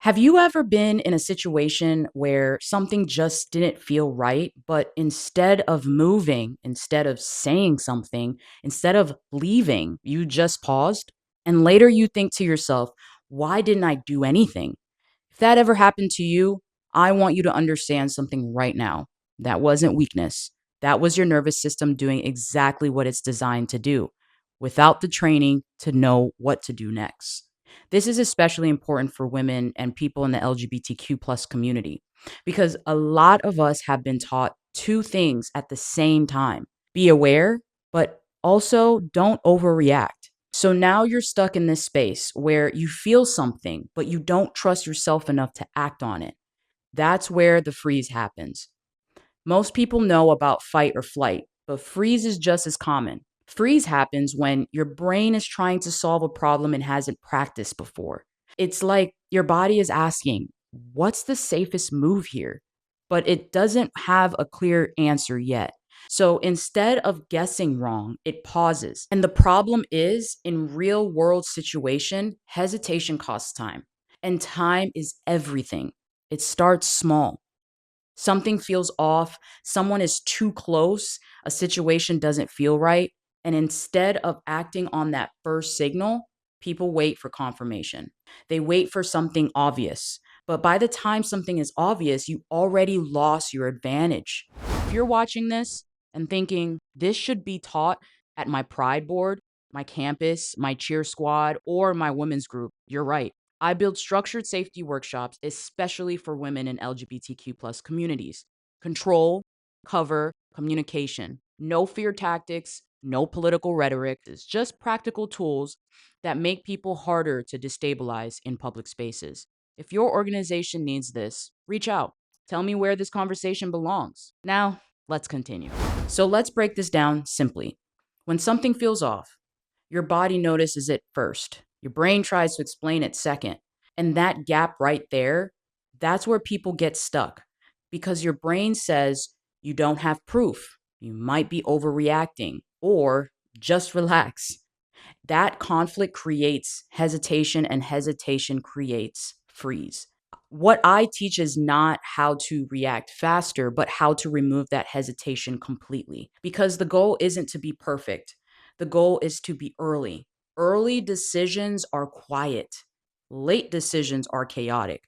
Have you ever been in a situation where something just didn't feel right, but instead of moving, instead of saying something, instead of leaving, you just paused? And later you think to yourself, why didn't I do anything? If that ever happened to you, I want you to understand something right now. That wasn't weakness. That was your nervous system doing exactly what it's designed to do without the training to know what to do next. This is especially important for women and people in the LGBTQ plus community because a lot of us have been taught two things at the same time: be aware, but also don't overreact. So now you're stuck in this space where you feel something, but you don't trust yourself enough to act on it. That's where the freeze happens. Most people know about fight or flight, but freeze is just as common. Freeze happens when your brain is trying to solve a problem and hasn't practiced before. It's like your body is asking, what's the safest move here? But it doesn't have a clear answer yet. So instead of guessing wrong, it pauses. And the problem is, in real world situation, hesitation costs time. And time is everything. It starts small. Something feels off, someone is too close, a situation doesn't feel right. And instead of acting on that first signal, people wait for confirmation. They wait for something obvious. But by the time something is obvious, you already lost your advantage. If you're watching this and thinking, this should be taught at my pride board, my campus, my cheer squad, or my women's group, you're right. I build structured safety workshops, especially for women in LGBTQ plus communities. Control, cover, communication. No fear tactics, no political rhetoric. It's just practical tools that make people harder to destabilize in public spaces. If your organization needs this, reach out. Tell me where this conversation belongs. Now, let's continue. So let's break this down simply. When something feels off, your body notices it first. Your brain tries to explain it second. And that gap right there, that's where people get stuck because your brain says you don't have proof. You might be overreacting or just relax. That conflict creates hesitation and hesitation creates freeze. What I teach is not how to react faster, but how to remove that hesitation completely. Because the goal isn't to be perfect, the goal is to be early. Early decisions are quiet, late decisions are chaotic,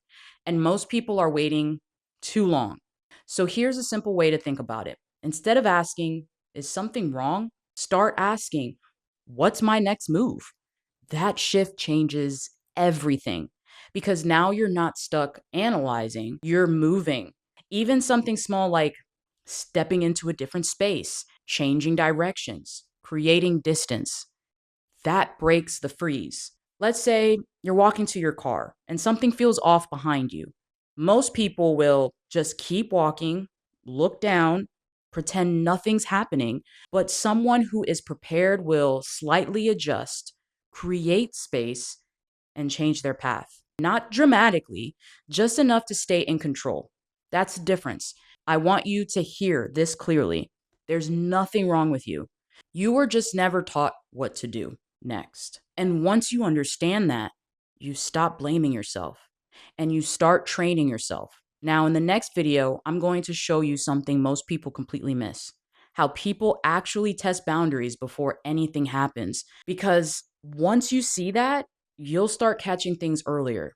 and most people are waiting too long. So here's a simple way to think about it. Instead of asking, is something wrong? Start asking, what's my next move? That shift changes everything because now you're not stuck analyzing, you're moving. Even something small like stepping into a different space, changing directions, creating distance, that breaks the freeze. Let's say you're walking to your car and something feels off behind you. Most people will just keep walking, look down, pretend nothing's happening, but someone who is prepared will slightly adjust, create space, and change their path. Not dramatically, just enough to stay in control. That's the difference. I want you to hear this clearly. There's nothing wrong with you. You were just never taught what to do next. And once you understand that, you stop blaming yourself and you start training yourself. Now, in the next video, I'm going to show you something most people completely miss: how people actually test boundaries before anything happens. Because once you see that, you'll start catching things earlier.